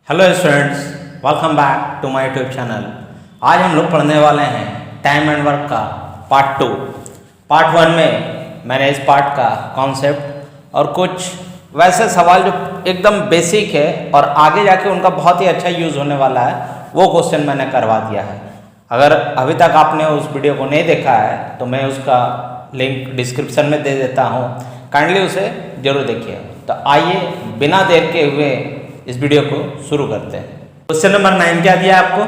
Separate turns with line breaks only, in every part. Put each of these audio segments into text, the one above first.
Hello students, welcome back to my YouTube channel. आज हम लोग पढ़ने वाले हैं टाइम एंड वर्क का पार्ट 2। पार्ट 1 में मैंने इस पार्ट का कॉन्सेप्ट और कुछ वैसे सवाल जो एकदम बेसिक है और आगे जाके उनका बहुत ही अच्छा यूज़ होने वाला है, वो क्वेश्चन मैंने करवा दिया है। अगर अभी तक आपने उस वीडियो को नहीं देखा है तो मैं उसका लिंक डिस्क्रिप्शन में दे देता हूँ, काइंडली उसे ज़रूर देखिए। तो आइए बिना देर के हुए इस वीडियो को शुरू करते हैं। क्वेश्चन नंबर 9 क्या दिया आपको?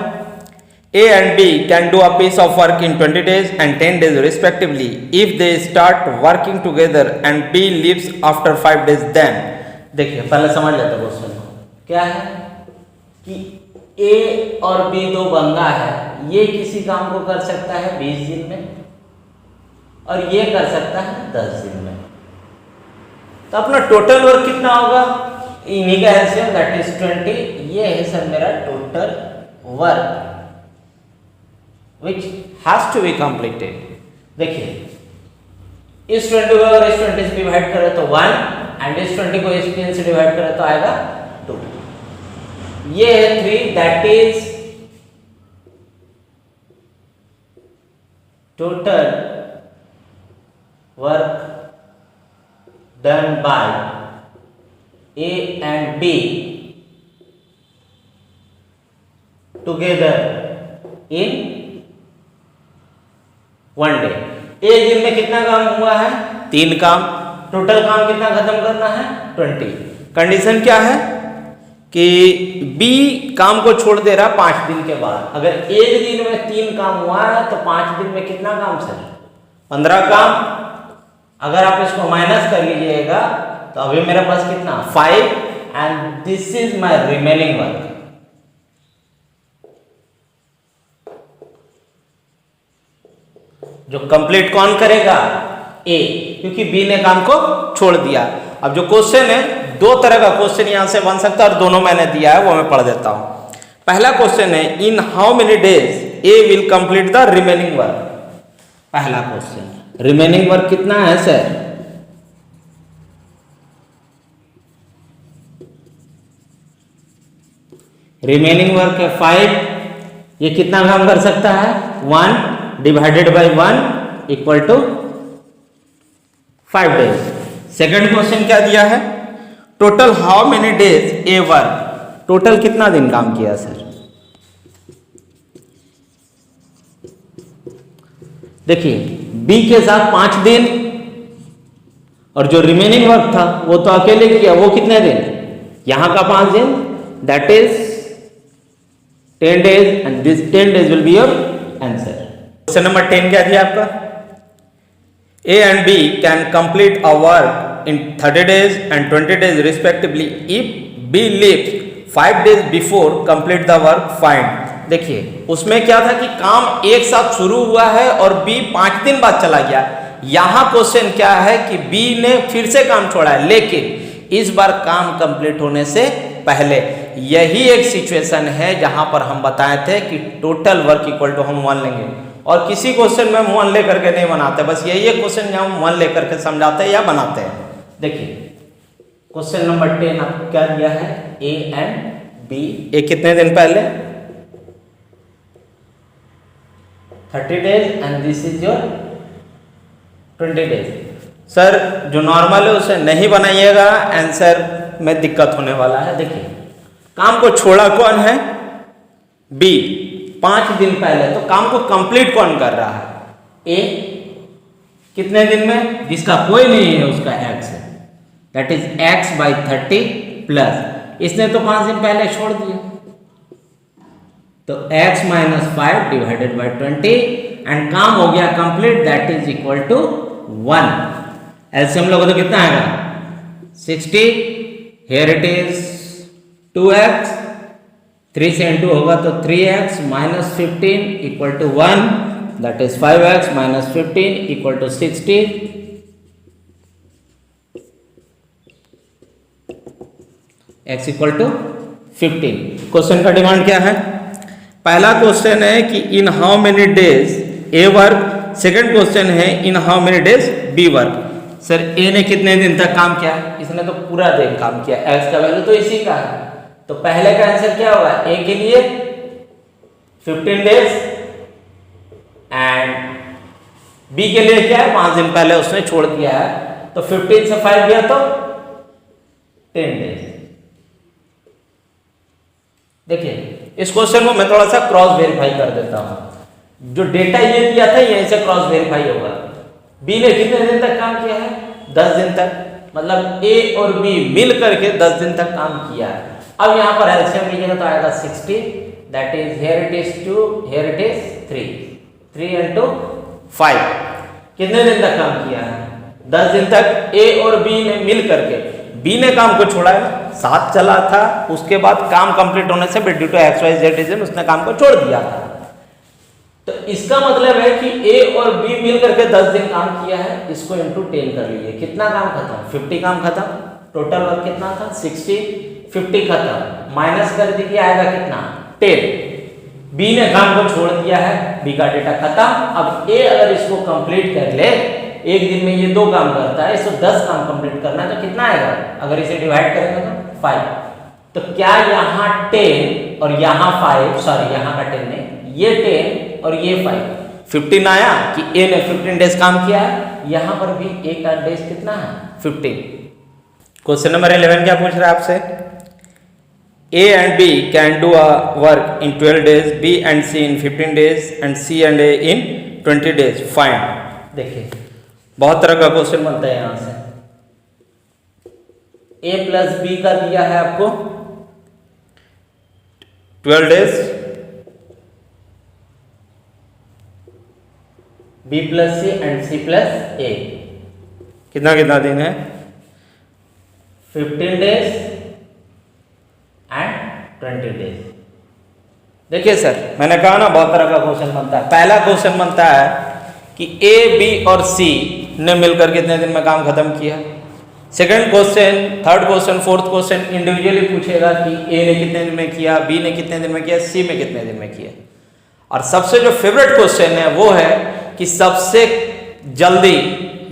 A and B can do a piece of work in 20 days and 10 days respectively if they start working together and B leaves after 5 days then। देखिए पहले समझ लेते हैं क्वेश्चन को। क्या है कि A और B दो बंदा है, ये किसी काम को कर सकता है 20 दिन में और ये कर सकता है 10 दिन में। तो अपना टोटल वर्क कितना होगा? इन्हीं का एलसीएम दैट इज 20। ये है सर मेरा total work which has to be completed. देखिए इस 20 को अगर इस 20 से डिवाइड करें तो 1 एंड इस 20 को इस 3 से डिवाइड करें तो आएगा 2। ये है 3 that is total work done by A and B together in 1 day। एक दिन में कितना काम हुआ है? 3 काम। टोटल काम कितना खत्म करना है? 20। कंडीशन क्या है कि B काम को छोड़ दे रहा 5 दिन के बाद। अगर एक दिन में 3 काम हुआ है तो 5 दिन में कितना काम सर? 15 काम। अगर आप इसको माइनस कर लीजिएगा तो अभी मेरे पास कितना? 5 and this is my remaining work. जो कंप्लीट कौन करेगा? ए, क्योंकि बी ने काम को छोड़ दिया। अब जो क्वेश्चन है, दो तरह का क्वेश्चन यहां से बन सकता है और दोनों मैंने दिया है, वो मैं पढ़ देता हूं। पहला क्वेश्चन है in how many days A will complete the remaining work. पहला क्वेश्चन, रिमेनिंग वर्क कितना है सर? रिमेनिंग वर्क है 5। ये कितना काम कर सकता है? 1 divided by 1 equal to 5 days. Second question क्या दिया है? Total how many days A work. टोटल कितना दिन काम किया सर? देखिए बी के साथ 5 दिन और जो रिमेनिंग वर्क था वो तो अकेले किया, वो कितने दिन? यहां का 5 दिन that is 10 days and this 10 days will be your answer। Question number 10 क्या दिया आपका? A and B can complete a work in 30 days and 20 days respectively if B leaves 5 days before complete the work find। देखिए उसमें क्या था कि काम एक साथ शुरू हुआ है और B 5 दिन बाद चला गया। यहां क्वेश्चन क्या है कि B ने फिर से काम छोड़ा है, लेकिन इस बार काम कंप्लीट होने से पहले। यही एक सिचुएशन है जहां पर हम बताए थे कि टोटल वर्क इक्वल टू हम 1 लेंगे, और किसी क्वेश्चन में हम 1 लेकर के नहीं बनाते, बस यही एक क्वेश्चन जहां हम 1 लेकर के समझाते हैं या बनाते हैं। देखिए क्वेश्चन नंबर 10 आपको क्या दिया है? A and B. ए कितने दिन पहले? 30 days and this is your 20 days. Sir जो नॉर्मल है उसे नहीं बनाइएगा, आंसर में दिक्कत होने वाला है। देखिए काम को छोड़ा कौन है? बी 5 दिन पहले। तो काम को कंप्लीट कौन कर रहा है? ए। कितने दिन में? जिसका कोई नहीं है उसका एक्स है, that is x by 30 plus इसने तो 5 दिन पहले छोड़ दिया, तो x minus 5 divided by 20 and काम हो गया complete, that is equal to 1। LCM लोगों तो कितना आएगा? 60। हियर इट इज 2x, 3 से इंटू होगा तो 3x minus 15 equal to 1, that is 5x minus 15 equal to 60। x equal to 15। Question का डिमांड क्या है? पहला क्वेश्चन है कि in how many days A work. Second question है in how many days B work. Sir A ने कितने दिन तक काम किया? इसने तो पूरा दिन काम किया, एक्स का वैल्यू तो इसी का है, तो पहले का आंसर क्या होगा, ए के लिए 15 डेज एंड बी के लिए क्या है 5 दिन पहले उसने छोड़ दिया है, तो 15 से 5 गया तो 10 डेज। देखिए इस क्वेश्चन को मैं थोड़ा सा क्रॉस वेरीफाई कर देता हूं। जो डेटा ये दिया था यहीं से क्रॉस वेरीफाई होगा। बी ने कितने दिन तक काम किया है, 10 दिन तक, मतलब ए और बी मिल करके 10 दिन तक काम किया है। अब यहां पर एलसीएम लीजिएगा तो आएगा 60, that is here it is 2, here it is 3 into 5। कितने दिन तक काम किया है, 10 दिन तक ए और बी ने मिल करके। बी ने काम को छोड़ा है, साथ चला था, उसके बाद काम कंप्लीट होने से ड्यू टू XYZ रीजन उसने काम को छोड़ दिया था। तो इसका मतलब है कि ए और बी मिल करके 10 दिन काम किया है, इसको इंटू 10 कर लीजिए। कितना काम खत्म, 50 काम खत्म। टोटल वर्क कितना था 60, 50 खत्म, माइनस कर दीजिए आएगा कितना 10। बी ने काम को छोड़ दिया है, बी का डेटा खत्म। अब ए अगर इसको कंप्लीट कर ले, एक दिन में ये 2 काम करता है, इसको 10 काम कंप्लीट करना है तो कितना आएगा, अगर इसे डिवाइड करेंगे तो 5। तो क्या यहाँ 10 और यहाँ 5, सॉरी यहाँ का 10 नहीं, ये 10 और ये 5, 15 आया कि ए ने 15 डेज काम किया है। यहाँ पर भी ए का डेज कितना है 15। क्वेश्चन नंबर 11 क्या पूछ रहा है आपसे, A and B can do a work in 12 days, B and C in 15 days and C and A in 20 days. Find। देखिए बहुत तरह का क्वेश्चन बनता है यहां से। A प्लस बी का दिया है आपको 12 days, B plus C and C plus A कितना कितना दिन है 15 डेज एंड 20 डेज। देखिए सर मैंने कहा ना बहुत तरह का क्वेश्चन बनता है। पहला क्वेश्चन बनता है कि ए बी और सी ने मिलकर कितने दिन में काम खत्म किया। Second question, third question, fourth question individually पूछेगा कि ए ने कितने दिन में किया, बी ने कितने दिन में किया, सी में कितने दिन में किया। और सबसे जो फेवरेट क्वेश्चन है वो है कि सबसे जल्दी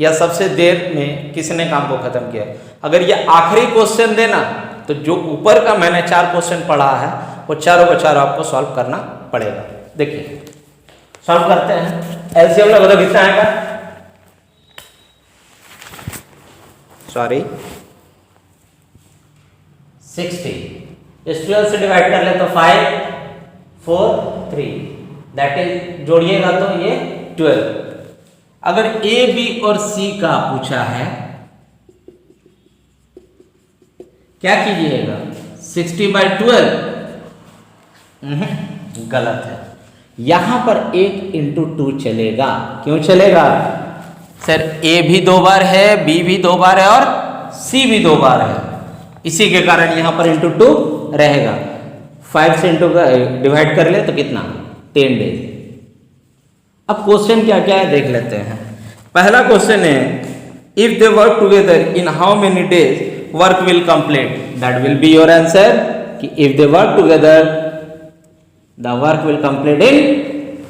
या सबसे देर में किसने काम को खत्म किया। अगर ये आखिरी क्वेश्चन देना तो जो ऊपर का मैंने 4 क्वेश्चन पढ़ा है वो चारों का चारों आपको सॉल्व करना पड़ेगा। देखिए सॉल्व करते हैं। एलसीएम लगा तो कितना आएगा, सॉरी 60, इस 12 से डिवाइड कर ले तो 5 4 3, दैट इज जोड़िएगा तो ये 12। अगर ए बी और सी का पूछा है क्या कीजिएगा 60/12, गलत है। यहां पर 1 into 2 चलेगा। क्यों चलेगा सर, ए भी 2 बार है, बी भी 2 बार है और सी भी 2 बार है, इसी के कारण यहां पर into 2 रहेगा। 5 से इंटू डिवाइड कर ले तो कितना 10 डेज। अब क्वेश्चन क्या क्या है देख लेते हैं। पहला क्वेश्चन है if they work together in how many days work will complete, that will be your answer कि if they work together the work will complete in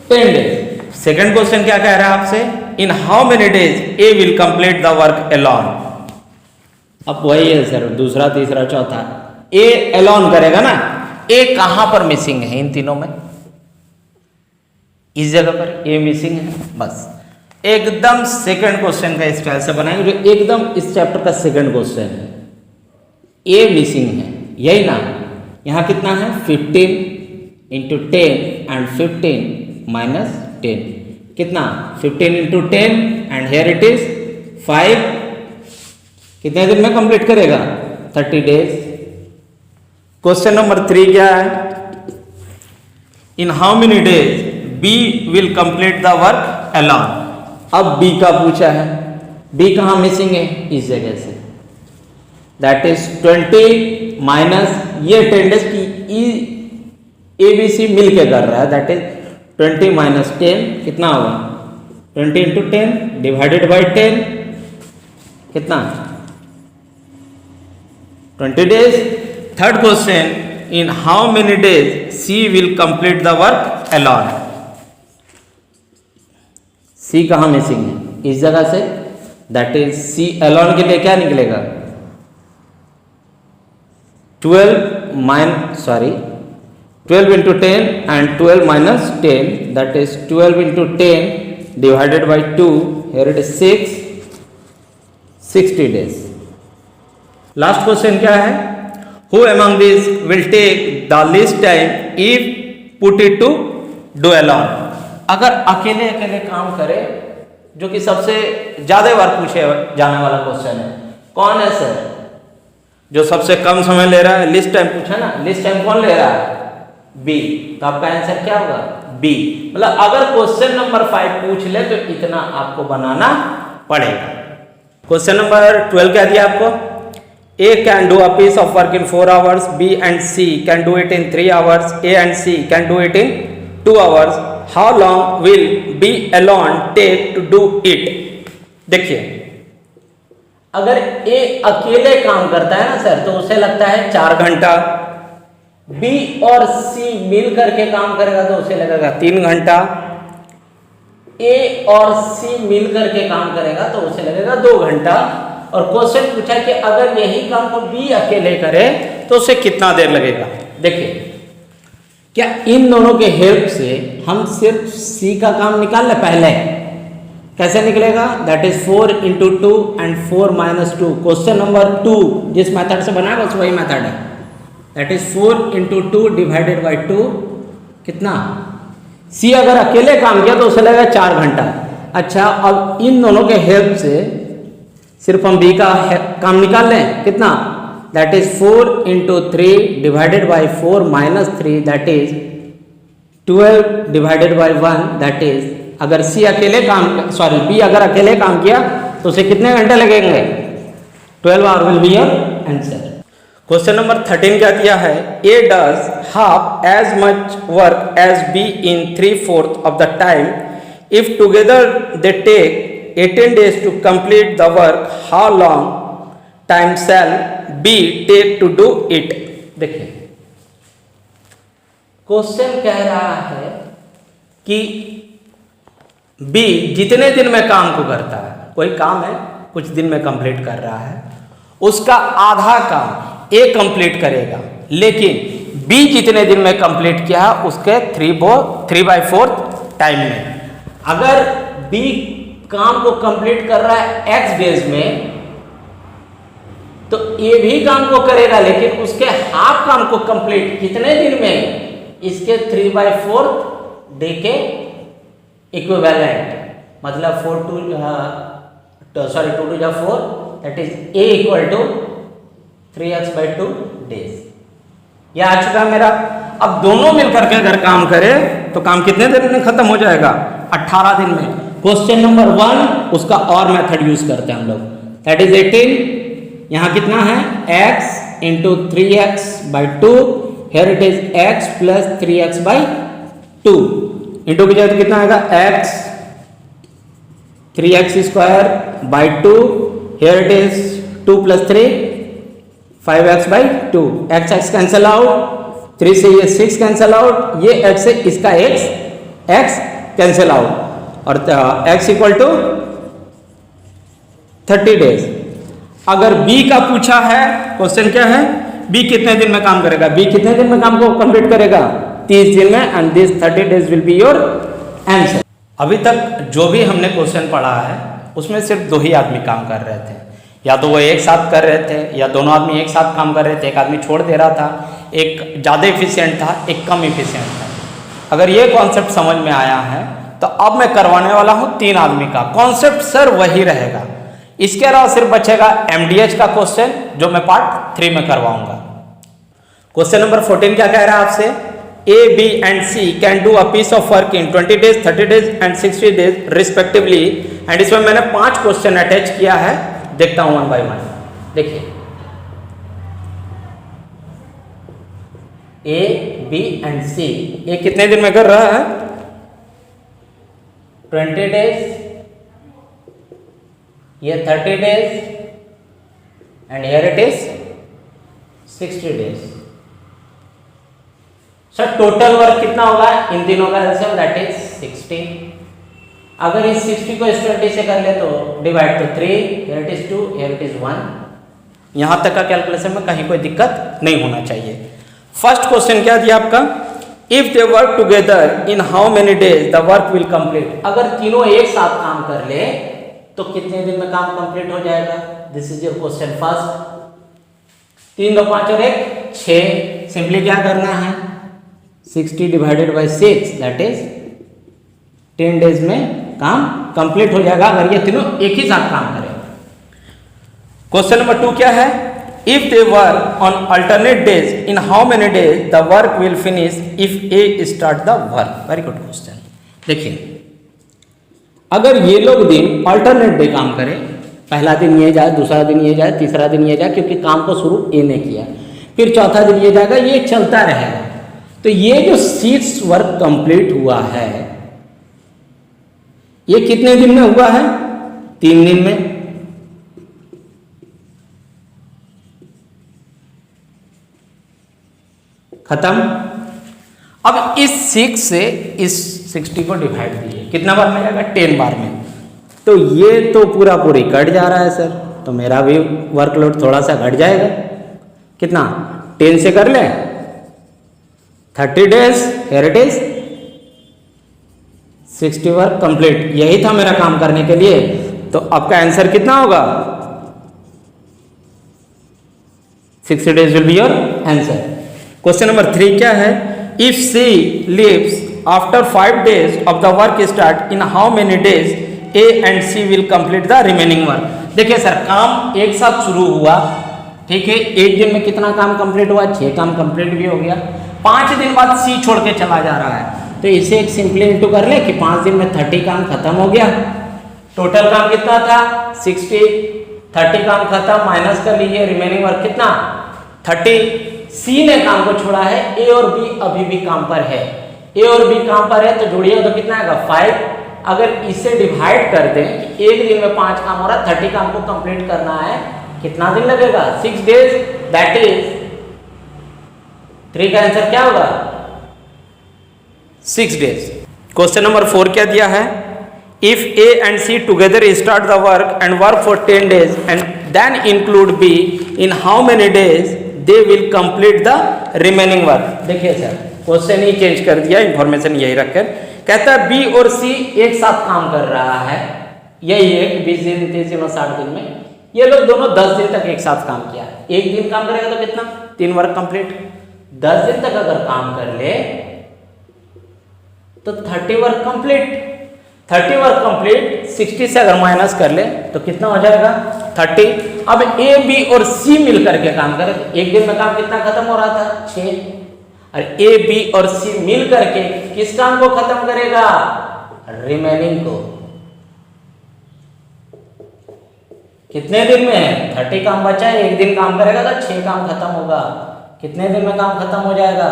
10 days. Second question क्या कह रहा है आपसे, in how many days A will complete the work alone. अब वही है sir, दूसरा तीसरा चौथा ए अलोन करेगा ना। ए कहां पर मिसिंग है इन तीनों में, इस जगह पर ए मिसिंग है। बस एकदम सेकंड क्वेश्चन का स्टाइल से बनाएंगे जो एकदम इस चैप्टर का सेकंड क्वेश्चन है। ए मिसिंग है, यही ना। यहां कितना है 15 into 10 and 15 minus 10, कितना 15 into 10 and here it is 5, कितने दिन में कंप्लीट करेगा 30 डेज। क्वेश्चन नंबर 3 क्या है, in how many days B will complete the work alone. अब बी का पूछा है, बी कहां मिसिंग है, इस जगह से, दैट इज 20 माइनस ये 10 डेज की ए बी सी मिल के कर रहा है, दैट इज 20 माइनस 10 कितना होगा 20 into 10 डिवाइडेड बाई 10 कितना 20 days. Third question, in how many days C will complete the work alone. C कहां मिसिंग है, इस जगह से, दैट इज सी अलोन के लिए क्या निकलेगा 12 12 into 10 and 12 minus 10, that is 12 into 10 divided by 2, here it is 60 days. Last question क्या है? Who among these will take the least time if put it to do alone? अगर अकेले अकेले काम करे, जो कि सबसे ज्यादा बार पूछे जाने वाला क्वेश्चन है, कौन है सर जो सबसे कम समय ले रहा है? लिस्ट टाइम पूछा ना, लिस्ट टाइम कौन ले रहा है? बी। तो आपका आंसर क्या होगा? बी। मतलब अगर क्वेश्चन नंबर 5 पूछ ले तो इतना आपको बनाना पड़ेगा। क्वेश्चन नंबर 12 क्या दिया आपको? A can do a piece of work in 4 hours, B and C can do it in 3 hours, A and C can do it in 2 hours. How long will B alone take to do it? देखिए, अगर A अकेले काम करता है ना sir, तो उसे लगता है 4 घंटा। B और C मिल करके काम करेगा तो उसे लगेगा 3 घंटा। A और C मिल करके काम करेगा तो उसे लगेगा 2 घंटा। और क्वेश्चन पूछा कि अगर यही काम को B अकेले करे तो उसे कितना देर लगेगा? देखिए, क्या इन दोनों के हेल्प से हम सिर्फ C का काम निकाल ले? पहले कैसे निकलेगा? That is 4 into 2 and 4 minus 2। Question number 2 जिस मेथड से बनाया बस वही मेथड है। That is 4 into 2 divided by 2, कितना? C अगर अकेले काम किया तो उसे लगेगा 4 घंटा। अच्छा, अब इन दोनों के हेल्प से सिर्फ हम B का काम निकाल लें, कितना? That is 4 into 3 divided by 4 minus 3, that is 12 divided by 1, that is अगर B अगर अकेले काम किया तो उसे कितने घंटे लगेंगे? 12 hour will be your answer. Question number 13 क्या दिया है? A does half as much work as B in 3/4 of the time. If together they take 18 days to complete the work, how long time shall B take to do it? देखिए, question कह रहा है कि B जितने दिन में काम को करता है, कोई काम है कुछ दिन में कंप्लीट कर रहा है, उसका आधा काम A कंप्लीट करेगा, लेकिन B जितने दिन में कंप्लीट किया है उसके 3/4 टाइम में। अगर B काम को कंप्लीट कर रहा है x डेज में, तो A भी काम को करेगा लेकिन उसके हाफ काम को कंप्लीट कितने दिन में? इसके 3/4 डे के इक्विवेलेंट। मतलब 2 to 4, that is A equal to 3x/2 days. यह आ चुका है मेरा। अब दोनों मिलकर के अगर काम करे तो काम कितने दिन में खत्म हो जाएगा? 18 दिन में। क्वेश्चन नंबर 1 उसका और मेथड यूज करते हैं हम लोग, दैट इज 18। यहां कितना है? x into 3x/2, here it is x plus 3x/2। Into की जगह कितना आएगा? x 3x²/2, here it is 2 plus 3 5x/2। x cancel out, 3 से ये 6 कैंसल आउट, ये x से इसका x कैंसल आउट, और x इक्वल टू 30 डेज। अगर B का पूछा है, क्वेश्चन क्या है? B कितने दिन में काम करेगा? B कितने दिन में काम को कंप्लीट करेगा? 30 दिन में, and this 30 days will be your answer. अभी तक जो भी हमने क्वेश्चन पढ़ा है उसमें सिर्फ 2 ही आदमी काम कर रहे थे, या तो वो एक साथ कर रहे थे या दोनों आदमी एक साथ काम कर रहे थे। एक आदमी छोड़ दे रहा था, एक ज़्यादा इफिशियंट था, एक कम इफिशियंट था। अगर ये कॉन्सेप्ट समझ में आया है तो अब मैं करवाने वाला हूँ 3 आदमी का। कॉन्सेप्ट सर वही रहेगा, इसके अलावा सिर्फ बचेगा MDH का क्वेश्चन जो मैं पार्ट 3 में करवाऊंगा। क्वेश्चन नंबर 14 क्या कह रहा है आपसे? A, B and C can do a piece of work in 20 days, 30 days and 60 days respectively, and इसमें मैंने 5 क्वेश्चन अटैच किया है, देखता हूं 1 by 1। देखिए, A, B and C ये कितने दिन में कर रहा है? 20 डेज, ये 30 days, and here it is 60 days. Sir total work कितना होगा इन तीनों का एलसीएम? That is 60। अगर इस 60 को इस 20 से कर ले तो डिवाइड तो 3, here it is 2, here it is 1। यहां तक का कैलकुलेशन में कहीं कोई दिक्कत नहीं होना चाहिए। फर्स्ट क्वेश्चन क्या दिया आपका, if they work together in how many days the work will complete. अगर तीनों एक साथ काम कर ले तो कितने दिन में काम कंप्लीट हो जाएगा। This is your question first. 3 2 5 और 1 6। सिंपली क्या करना है, 60 divided by 6 that is 10 days में काम कंप्लीट हो जाएगा अगर ये तीनों एक ही साथ काम करें। क्वेश्चन नंबर 2 क्या है, if they work on alternate days in how many days the work will finish if A start the work. Very good question. देखिए अगर ये लोग दिन अल्टरनेट डे काम करें, पहला दिन ये जाए, दूसरा दिन ये जाए, तीसरा दिन ये जाए, क्योंकि काम को शुरू ए ने किया, फिर चौथा दिन ये जाएगा, ये चलता रहेगा। तो ये जो 6 वर्क कंप्लीट हुआ है ये कितने दिन में हुआ है, 3 दिन में। खत्म। अब इस 6 से इस 60 को डिवाइड कीजिए, कितना बार में जाएगा, 10 बार में। तो ये तो पूरा पूरी कट जा रहा है सर, तो मेरा भी वर्कलोड थोड़ा सा घट जाएगा। कितना, 10 से कर ले 30 days, here it is 60 work complete. यही था मेरा काम करने के लिए। तो आपका आंसर कितना होगा, 60 days will be your answer. Question number 3 क्या है, if C leaves after 5 days of the work start in how many days A and C will complete the remaining work. देखिए सर काम एक साथ शुरू हुआ, ठीक है, एक दिन में कितना काम कंप्लीट हुआ, 6 काम कंप्लीट भी हो गया। 5 दिन बाद सी छोड़ के चला जा रहा है, तो इसे एक सिंपली इंटू कर ले कि 5 दिन में 30 काम खत्म हो गया। टोटल काम कितना था 60, 30 काम खत्म, माइनस कर लीजिए, रिमेनिंग वर्क कितना 30। सी ने काम को छोड़ा है, ए और बी अभी भी काम पर है। ए और बी काम पर है तो जोड़िए तो कितना आएगा 5। अगर इसे डिवाइड कर दें कि एक दिन में 5 काम हो रहा है, 30 काम को कंप्लीट करना है, कितना दिन लगेगा 6 डेज, दैट इज 3 का आंसर क्या होगा 6 डेज। क्वेश्चन नंबर 4 क्या दिया है, if A and C together start the work and work for 10 days and then include B in how many days they will complete the remaining work. देखिए sir question ही change कर दिया, information यही रखकर। कहता है बी और सी एक साथ काम कर रहा है, यही है कि 20 दिन 30 दिन और 60 दिन में ये लोग दोनों 10 दिन तक एक साथ काम किया है। एक दिन काम करेगा तो कितना 3 वर्क कंप्लीट। 10 दिन तक अगर काम कर ले तो 30 वर्क कंप्लीट। 30 वर्क कंप्लीट 60 से अगर माइनस कर ले तो कितना हो जाएगा 30। अब ए बी और सी मिलकर के काम करे तो एक दिन में काम कितना खत्म हो रहा था 6, और ए बी और सी मिल करके किस काम को खत्म करेगा, रिमेनिंग को। कितने दिन में है 30 काम बचा है, एक दिन काम करेगा तो 6 काम खत्म होगा। कितने दिन में काम खत्म हो जाएगा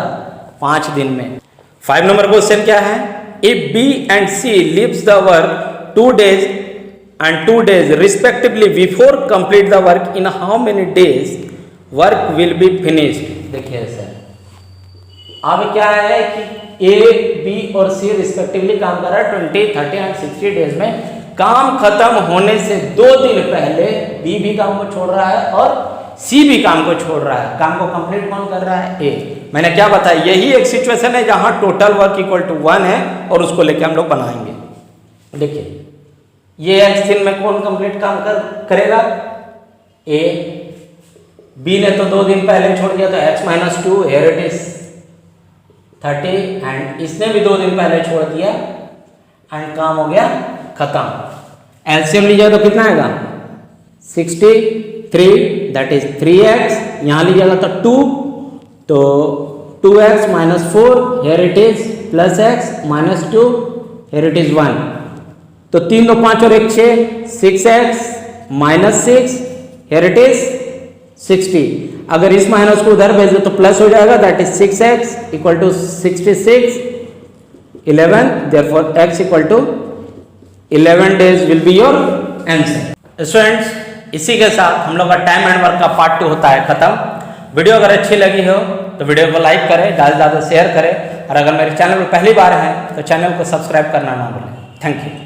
5 दिन में। 5 नंबर क्वेश्चन क्या है, if B and C leaves the work 2 days and 2 days respectively before complete the work in how many days work will be finished। देखिए सर अब क्या है कि ए बी और सी रिस्पेक्टिवली काम कर रहा है 20, 30 एंड 60 डेज में। काम खत्म होने से 2 दिन पहले बी भी काम को छोड़ रहा है और सी भी काम को छोड़ रहा है। काम को कंप्लीट कौन कर रहा है, ए। मैंने क्या बताया, यही एक सिचुएशन है जहां टोटल वर्क इक्वल टू 1 है और उसको लेके हम लोग बनाएंगे। देखिए ये x दिन में कौन कंप्लीट काम करेगा, ए। बी ने तो 2 दिन पहले छोड़ दिया तो x - 2, here it is 30, and इसने भी 2 दिन पहले छोड़ दिया एंड काम हो गया खत्म। एलसीएम लीजिए तो कितना आएगा 63, दैट इज 3x। यहां लीजिएगा तो 2, तो 2x - 4, here it is plus x - 2, here it is 1। तो 3 2 5 और 1 6, 6x - 6, here it is 60। अगर इस माइनस को उधर भेज दो तो प्लस हो जाएगा, that is 6x equal to 66 11, therefore x equal to 11 days will be your answer. Students इसी के साथ हम लोग का टाइम एंड वर्क का पार्ट 2 होता है खत्म। वीडियो अगर अच्छी लगी हो तो वीडियो को लाइक करें, ज़्यादा से ज़्यादा शेयर करें, और अगर मेरे चैनल पर पहली बार है तो चैनल को सब्सक्राइब करना ना भूलें। Thank you.